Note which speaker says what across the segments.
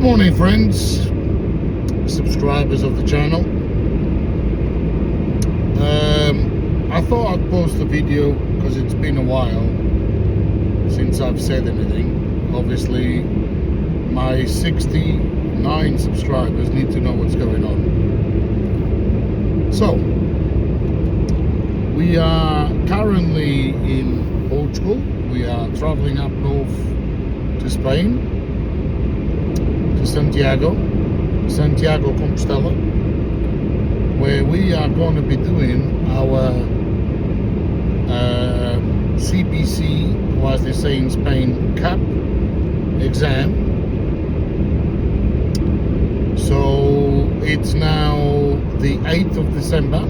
Speaker 1: morning, friends, subscribers of the channel. I thought I'd post a video because it's been a while since I've said anything. Obviously, my 69 subscribers need to know what's going on. So, we are currently in Portugal. We are traveling up north to Spain, to Santiago Compostela, where we are going to be doing our CPC, or as they say in Spain, CAP exam. So it's now the 8th of December,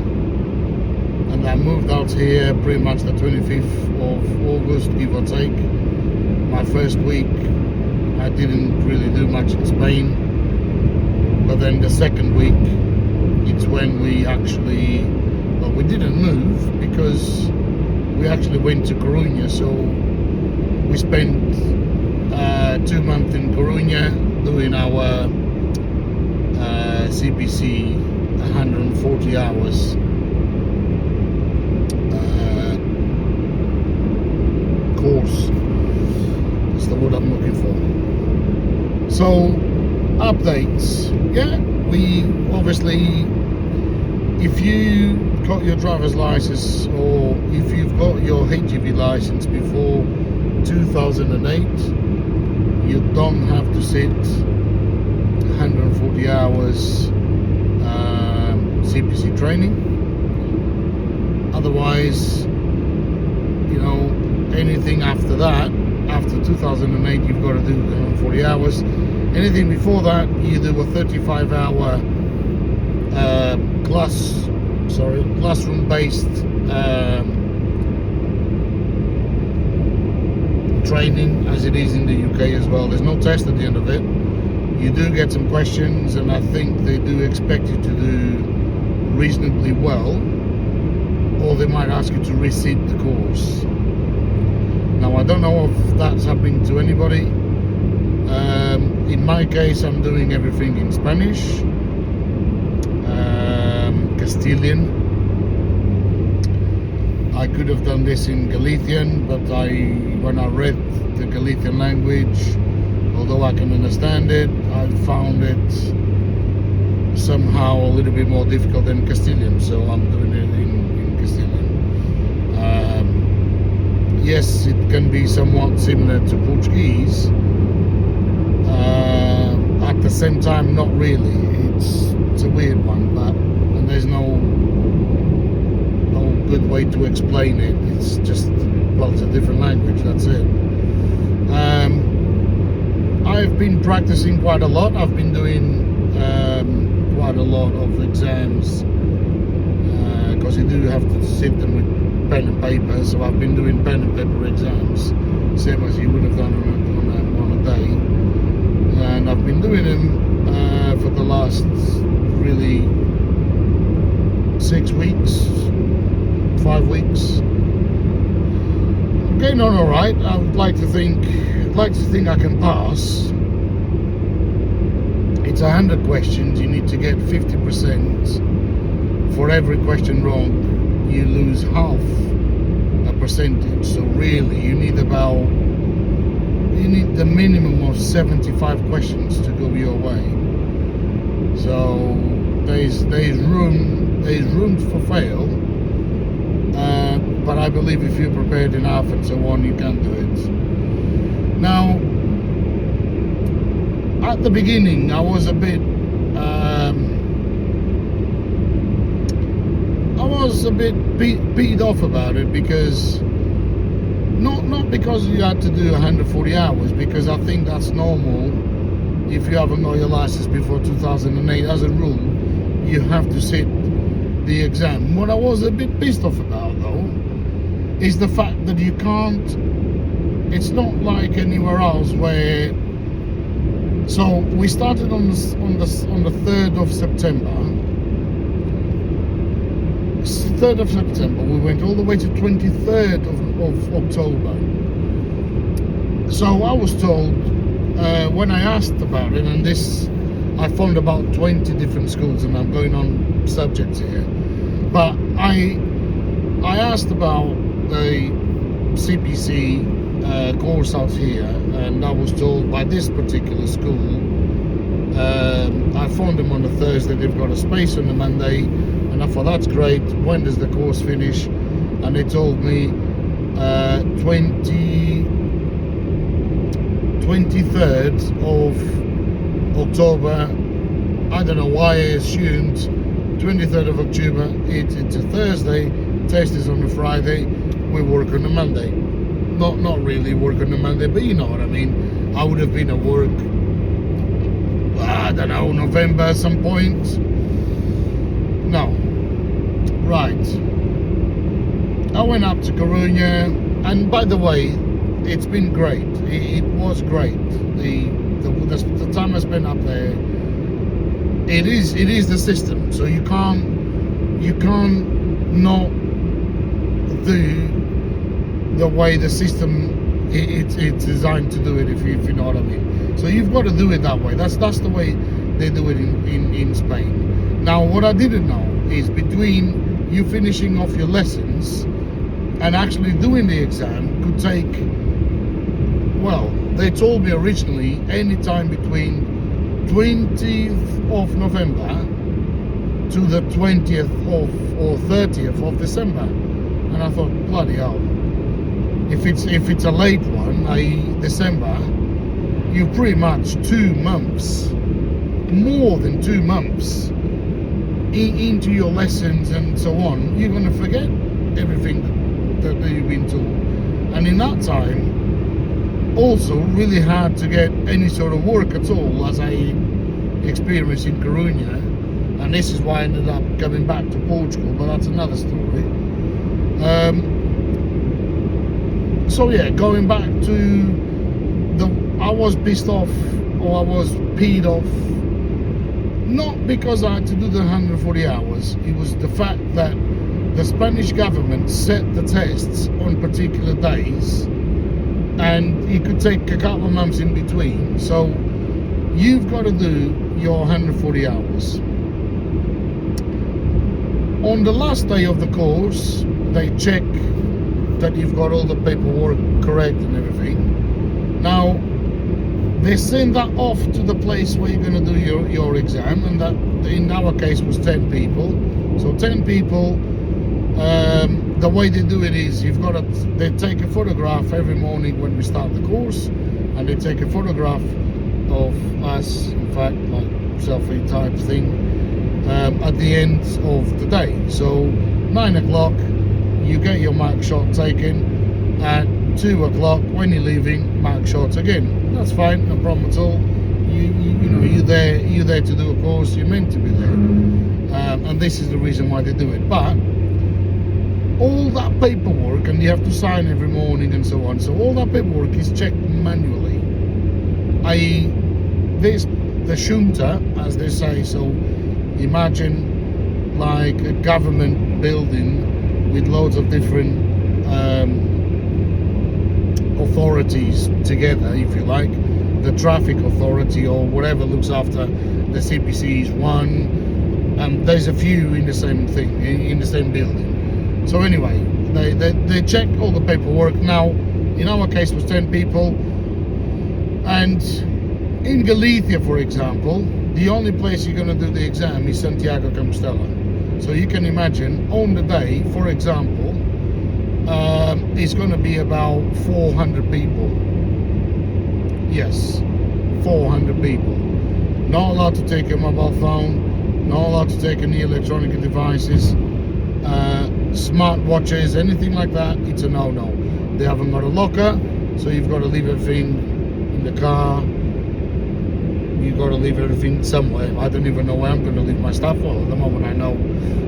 Speaker 1: and I moved out here pretty much the 25th of August, give or take. My first week I didn't really do much in Spain, but then the second week it's when we actually, well, we didn't move because we actually went to Coruña. So we spent 2 months in Coruña doing our CPC 140 hours course. That's the word I'm looking for. So, updates. Yeah, we obviously, if you got your driver's license or if you've got your HGV license before 2008, you don't have to sit 140 hours CPC training. Otherwise, you know, anything after that, after 2008, you've got to do 140 hours. Anything before that, you do a 35-hour classroom-based training, as it is in the UK as well. There's no test at the end of it. You do get some questions, and I think they do expect you to do reasonably well, or they might ask you to resit the course. Now, I don't know if that's happening to anybody. In my case, I'm doing everything in Spanish, Castilian. I could have done this in Galician, but when I read the Galician language, although I can understand it, I found it somehow a little bit more difficult than Castilian, so I'm doing it in Castilian. Yes, it can be somewhat similar to Portuguese. At the same time, not really. It's a weird one, and there's no good way to explain it. It's just, well, it's a different language, that's it. I've been practicing quite a lot. I've been doing quite a lot of exams because you do have to sit them with pen and paper. So I've been doing pen and paper exams, same as you would have done on a day. And I've been doing them for the last really 6 weeks, 5 weeks. I'm getting on all right. I would like to think I can pass. It's 100 questions. You need to get 50%. For every question wrong, you lose half a percentage. So really, you need the minimum of 75 questions to go your way. So there's room for fail, but I believe if you're prepared enough and so on, you can do it. Now, at the beginning, I was a bit peed off about it, because not because you had to do 140 hours, because I think that's normal. If you haven't got your license before 2008, as a rule, you have to sit the exam. What I was a bit pissed off about, though, is the fact that you can't. It's not like anywhere else where. So we started on the 3rd of September. 3rd of September. We went all the way to 23rd of October. So I was told when I asked about it, and this, I found about 20 different schools, and I'm going on subjects here, but I asked about the CPC course out here, and I was told by this particular school, I found them on a Thursday, they've got a space on the Monday, and I thought, that's great, when does the course finish? And they told me 23rd of October. I don't know why I assumed 23rd of October, it's a Thursday, test is on a Friday, we work on a Monday. Not really work on a Monday, but you know what I mean. I would have been at work, I don't know, November at some point. No. Right. I went up to Coruña, and by the way, it's been great. It was great. The time I spent up there, it is the system. So you can't not do the way the system it's designed to do it, if you know what I mean. So you've got to do it that way. That's the way they do it in Spain. Now, what I didn't know is between you finishing off your lessons and actually doing the exam could take, well, they told me originally any time between 20th of November to the 20th of or 30th of December. And I thought, bloody hell, if it's a late one, i.e. December, you're pretty much 2 months, more than 2 months into your lessons and so on. You're going to forget everything that you've been taught. And in that time, also really hard to get any sort of work at all, as I experienced in Coruña. And this is why I ended up coming back to Portugal, but that's another story. So yeah, going back to I was pissed off, or I was peed off, not because I had to do the 140 hours, it was the fact that the Spanish government set the tests on particular days, and it could take a couple of months in between. So you've got to do your 140 hours. On the last day of the course, they check that you've got all the paperwork correct and everything. Now, they send that off to the place where you're going to do your exam, and that in our case was 10 people. So 10 people, the way they do it is they take a photograph every morning when we start the course, and they take a photograph of us, in fact, like selfie type thing, at the end of the day. So 9 o'clock, you get your mark shot taken. At 2 o'clock, when you're leaving, mark shots again. That's fine, no problem at all. You're there to do a course. You're meant to be there, and this is the reason why they do it. But all that paperwork, and you have to sign every morning and so on. So all that paperwork is checked manually. i.e., the junta, as they say. So imagine like a government building with loads of different authorities together, if you like. The traffic authority or whatever looks after the CPC is one, and there's a few in the same thing, in the same building. So anyway, they check all the paperwork. Now, in our case, it was 10 people, and in Galicia, for example, the only place you're going to do the exam is Santiago Compostela. So you can imagine, on the day, for example, it's going to be about 400 people. Yes, 400 people. Not allowed to take a mobile phone, not allowed to take any electronic devices, smart watches, anything like that. It's a no-no. They haven't got a locker, so you've got to leave everything in the car. You've got to leave everything somewhere. I don't even know where I'm going to leave my stuff. Well, at the moment I know.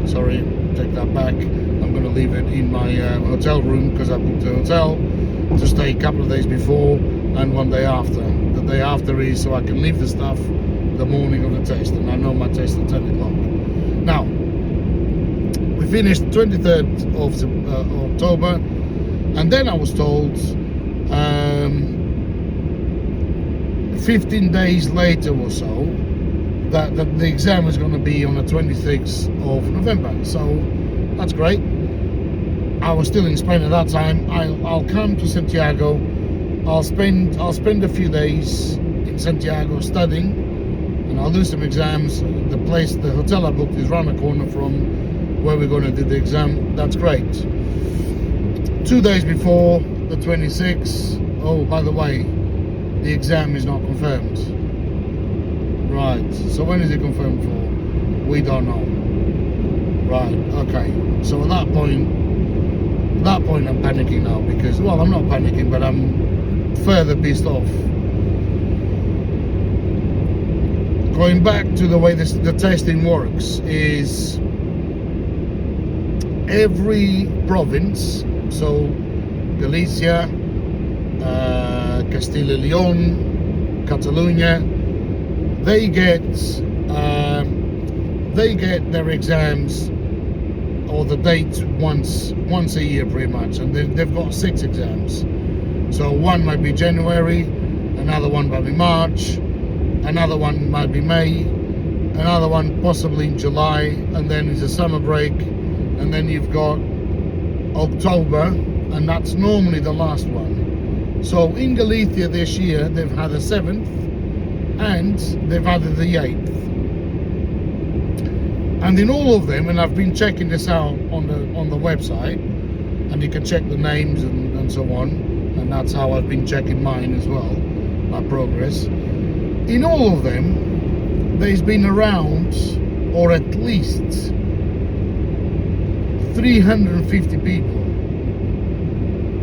Speaker 1: Sorry, take that back. I'm going to leave it in my hotel room, because I booked a hotel to stay a couple of days before and one day after. The day after is so I can leave the stuff the morning of the test, and I know my test at 10 o'clock. Now, we finished 23rd of October, and then I was told 15 days later or so, that the exam is going to be on the 26th of November. So that's great. I was still in Spain at that time. I'll come to Santiago. I'll spend a few days in Santiago studying, and I'll do some exams. The hotel I booked is round the corner from where we're going to do the exam. That's great. 2 days before the 26th, oh, by the way, the exam is not confirmed. Right, so when is it confirmed for? We don't know. Right, okay. So at that point I'm panicking now, because, well, I'm not panicking, but I'm further pissed off. Going back to the way the testing works is every province, so Galicia, Castilla y León, Catalonia, they get their exams or the dates once a year pretty much, and they've got 6 exams. So one might be January, another one might be March, another one might be May, another one possibly in July, and then it's a summer break, and then you've got October, and that's normally the last one. So in Galicia this year they've had a 7th and they've added the 8th. And in all of them, and I've been checking this out on the website, and you can check the names and so on, and that's how I've been checking mine as well, my progress. In all of them, there's been around, or at least 350 people.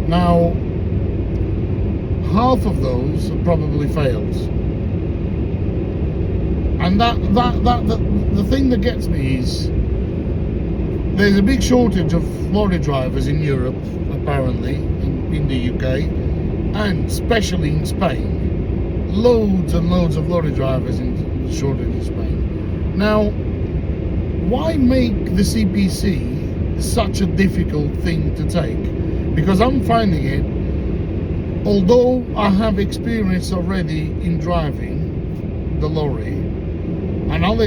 Speaker 1: Now, half of those have probably failed. And the thing that gets me is there's a big shortage of lorry drivers in Europe, apparently, in the UK, and especially in Spain. Loads and loads of lorry drivers in shortage in Spain. Now, why make the CPC such a difficult thing to take? Because I'm finding it, although I have experience already in driving the lorry, and I'll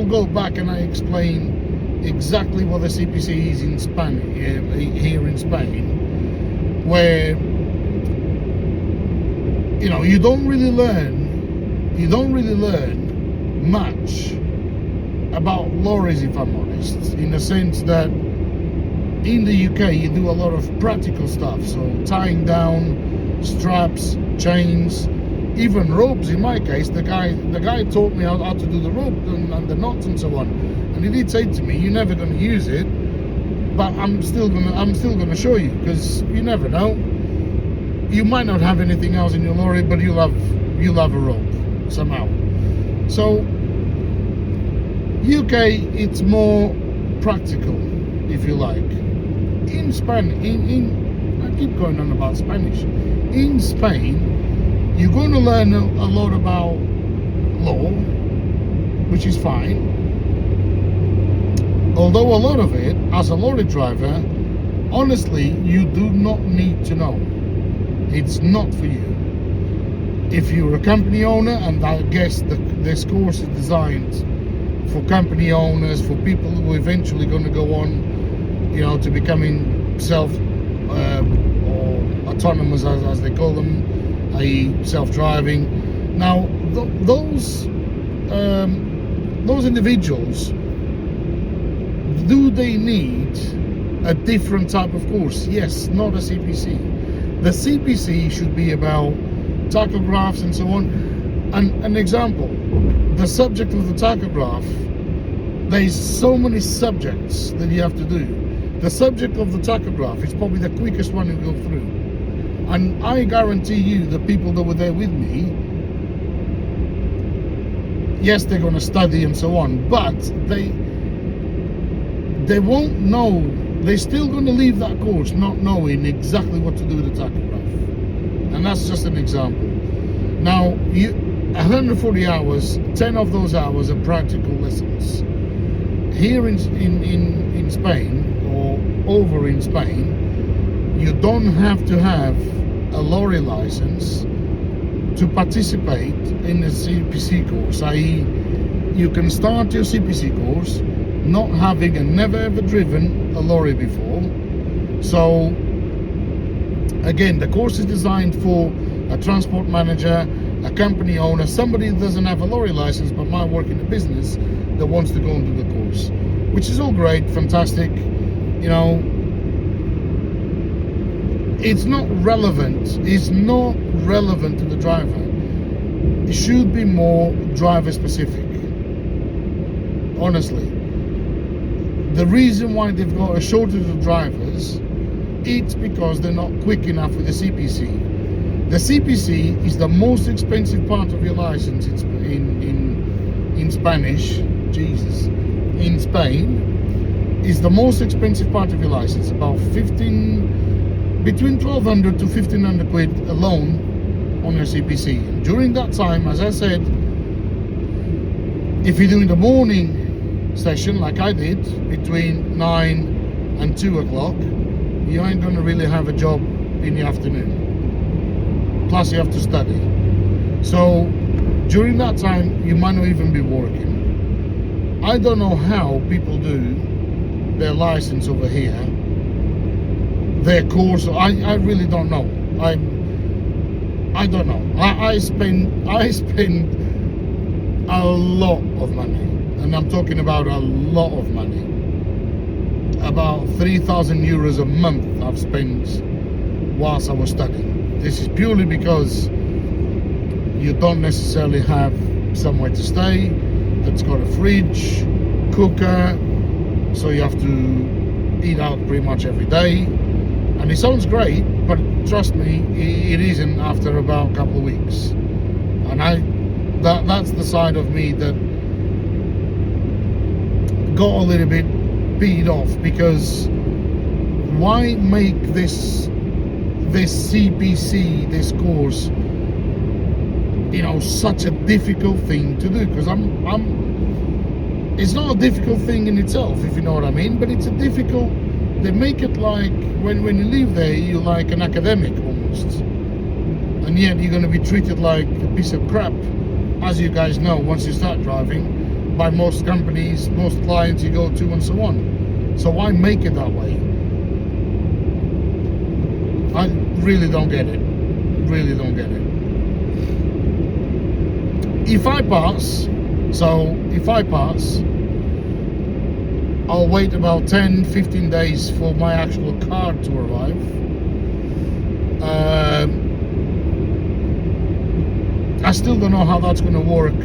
Speaker 1: go back and I explain exactly what the CPC is in Spain, here in Spain, where, you know, you don't really learn much about lorries, if I'm honest, in the sense that in the UK you do a lot of practical stuff, so tying down straps, chains, even ropes. In my case, the guy taught me how to do the rope and the knots and so on, and he did say to me, "You're never going to use it, but I'm still gonna show you, because you never know. You might not have anything else in your lorry, but you'll have a rope somehow." So UK, it's more practical, if you like. In Spain, I keep going on about Spanish. In Spain, you're going to learn a lot about law, which is fine. Although a lot of it, as a lorry driver, honestly, you do not need to know. It's not for you. If you're a company owner, and I guess this course is designed for company owners, for people who are eventually going to go on, you know, to becoming or autonomous, as they call them, i.e. self-driving. Now, those individuals, do they need a different type of course? Yes, not a CPC. The CPC should be about tachographs and so on. And an example, the subject of the tachograph, there's so many subjects that you have to do. The subject of the tachograph is probably the quickest one to go through. And I guarantee you, the people that were there with me, yes, they're going to study and so on, but they won't know. They're still going to leave that course not knowing exactly what to do with the tachograph. And that's just an example. Now, 140 hours, 10 of those hours are practical lessons. Here in Spain, or over in Spain, you don't have to have a lorry license to participate in the CPC course, i.e. you can start your CPC course not having and never ever driven a lorry before. So again, the course is designed for a transport manager, a company owner, somebody that doesn't have a lorry license but might work in a business that wants to go and do the course, which is all great, fantastic. You know, it's not relevant to the driver. It should be more driver specific, honestly. The reason why they've got a shortage of drivers, it's because they're not quick enough with the CPC. The CPC is the most expensive part of your license in Spanish. Jesus. In Spain, is the most expensive part of your license. About between 1,200 to 1,500 quid alone on your CPC. And during that time, as I said, if you're doing the morning session like I did, between 9 and 2 o'clock, you ain't gonna really have a job in the afternoon. Plus you have to study. So during that time, you might not even be working. I don't know how people do their license over here, their course. I really don't know. I don't know. I spend a lot of money, and I'm talking about a lot of money. About 3,000 euros a month I've spent whilst I was studying. This is purely because you don't necessarily have somewhere to stay that's got a fridge, cooker, so you have to eat out pretty much every day. And it sounds great, but trust me, it isn't after about a couple of weeks. And that's the side of me that got a little bit peed off, because why make this CPC, this course, you know, such a difficult thing to do? Because it's not a difficult thing in itself, if you know what I mean, but it's a difficult, they make it like when you leave there, you're like an academic almost, and yet you're going to be treated like a piece of crap, as you guys know, once you start driving, by most companies, most clients you go to, and so on. So why make it that way? I really don't get it. Really don't get it. If I pass, I'll wait about 10-15 days for my actual card to arrive. I still don't know how that's going to work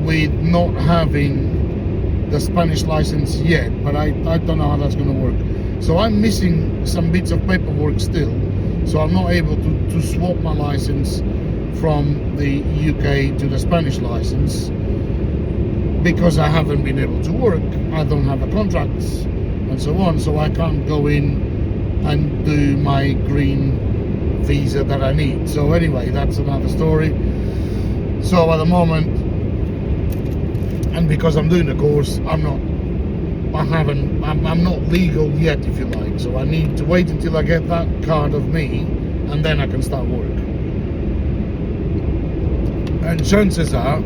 Speaker 1: with not having the Spanish license yet, but I don't know how that's going to work. So I'm missing some bits of paperwork still, so I'm not able to swap my license from the UK to the Spanish license, because I haven't been able to work. I don't have a contract and so on, so I can't go in and do my green visa that I need. So anyway, that's another story. So at the moment, and because I'm doing the course, I'm not legal yet, if you like, so I need to wait until I get that card of me, and then I can start work. And chances are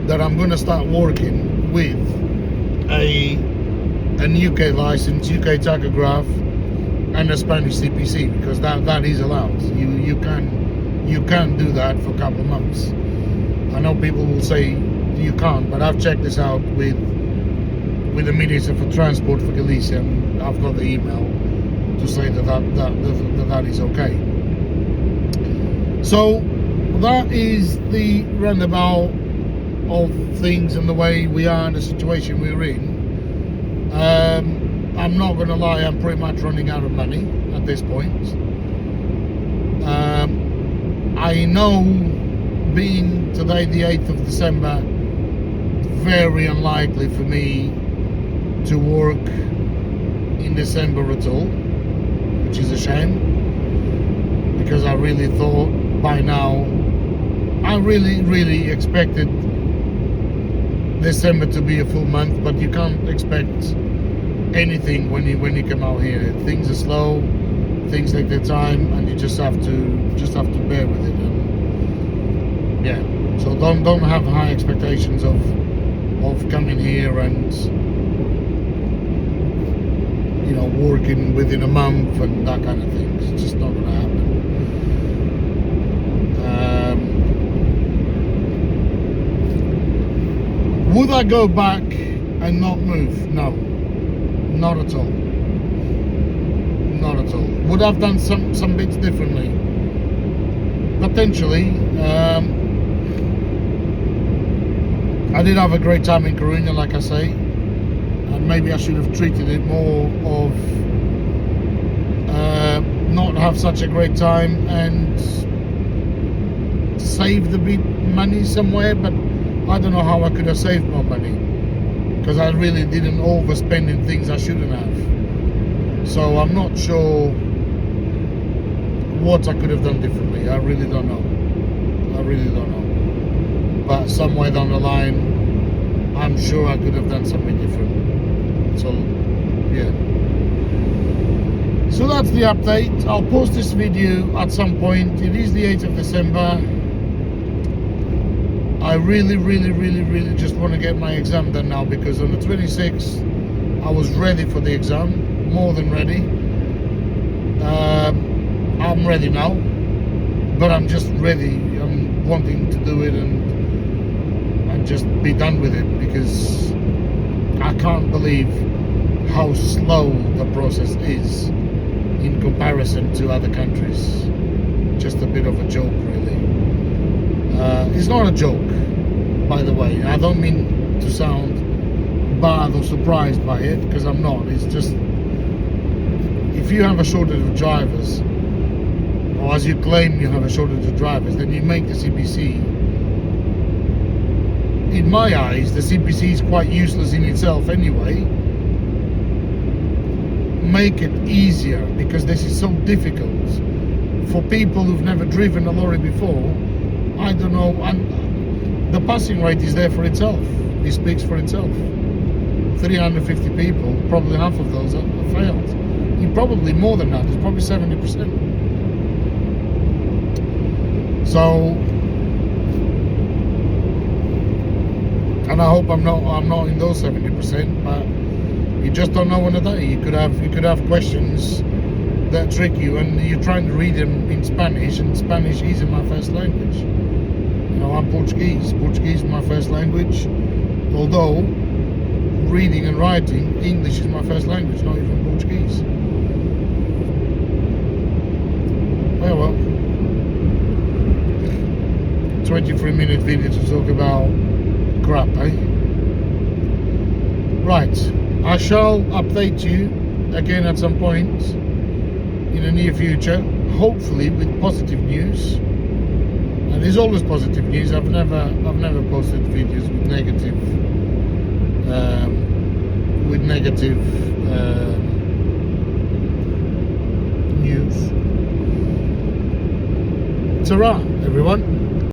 Speaker 1: that I'm going to start working with an UK license, UK tachograph, and a Spanish CPC, because that is allowed. You can do that for a couple of months. I know people will say you can't, but I've checked this out with the Minister for Transport for Galicia, and I've got the email to say that is okay. So that is the roundabout of things and the way we are in the situation we're in. I'm not going to lie, I'm pretty much running out of money at this point. I know, being today the 8th of December, very unlikely for me to work in December at all, which is a shame, because I really thought by now, I really expected December to be a full month, but you can't expect anything when you come out here. Things are slow, things take their time, and you just have to bear with it. yeah. So don't have high expectations of coming here and, you know, working within a month and that kind of thing. It's just not going to happen. Would I go back and not move? No, not at all. Not at all. Would I have done some bits differently? Potentially. I did have a great time in Coruña, like I say, and maybe I should have treated it more of not have such a great time and saved a bit money somewhere, but I don't know how I could have saved more money, because I really didn't overspend in things I shouldn't have. So I'm not sure what I could have done differently. I really don't know. But somewhere down the line, I'm sure I could have done something different. So, yeah. So that's the update. I'll post this video at some point. It is the 8th of December. I really just want to get my exam done now, because on the 26th, I was ready for the exam. More than ready. I'm ready now. But I'm just ready. I'm wanting to do it and just be done with it, because I can't believe how slow the process is in comparison to other countries. Just a bit of a joke, really. It's not a joke, by the way. I don't mean to sound bad or surprised by it, because I'm not. It's just, if you have a shortage of drivers, or as you claim you have a shortage of drivers, then you make the CPC. In my eyes, the CPC is quite useless in itself anyway. Make it easier, because this is so difficult for people who've never driven a lorry before. I don't know, and the passing rate is there for itself. It speaks for itself. 350 people, probably half of those have failed. Probably more than that. It's probably 70%. So, and I hope I'm not in those 70%, but you just don't know on a day. You could have questions that trick you, and you're trying to read them in Spanish, and Spanish isn't my first language. You know, I'm Portuguese. Portuguese is my first language, although reading and writing, English is my first language, not even Portuguese. Oh well. 23-minute video to talk about crap, eh? Right, I shall update you again at some point in the near future, hopefully with positive news. And there's always positive news. I've never posted videos with negative news. Ta-ra, everyone.